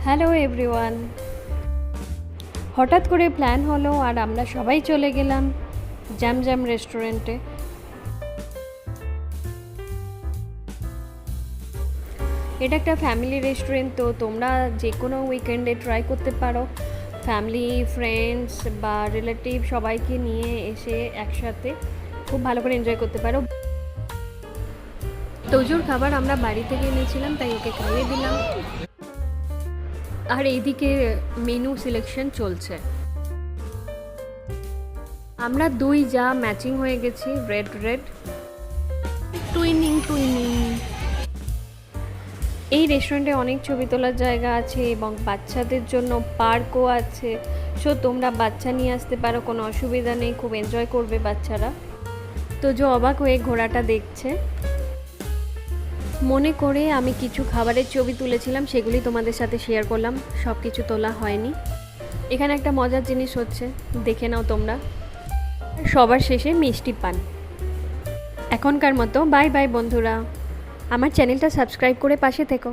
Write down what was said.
Hello everyone, হঠাৎ করে plan হলো আর আমরা সবাই চলে গেলাম জ্যাম রেস্টুরেন্টে। এটা একটা ফ্যামিলি রেস্টুরেন্ট, তো তোমরা যে কোনো উইকেন্ডে ট্রাই করতে পারো। ফ্যামিলি, ফ্রেন্ডস বা রিলেটিভ সবাইকে নিয়ে এসে একসাথে খুব ভালো করে এনজয় করতে পারো। তোজোর খাবার আমরা বাড়ি থেকে এনেছিলাম, তাই ওকে খাইয়ে দিলাম। আর এইদিকে মেনু সিলেকশন চলছে। আমরা দুই যা ম্যাচিং হয়ে গেছি, রেড টুইনিং। এই রেস্টুরেন্টে অনেক ছবি তোলার জায়গা আছে এবং বাচ্চাদের জন্য পার্কও আছে। সো তোমরা বাচ্চা নিয়ে আসতে পারো, কোনো অসুবিধা নেই, খুব এনজয় করবে বাচ্চারা। তো যে অবাক হয়ে ঘোড়াটা দেখছে। মনে করে আমি কিছু খাবারের ছবি তুলেছিলাম, সেগুলি তোমাদের সাথে শেয়ার করলাম। সব কিছু তোলা হয়নি। এখানে একটা মজার জিনিস হচ্ছে, দেখে নাও তোমরা। সবার শেষে মিষ্টি পান। এখনকার মতো বাই বাই বন্ধুরা। আমার চ্যানেলটা সাবস্ক্রাইব করে পাশে থেকো।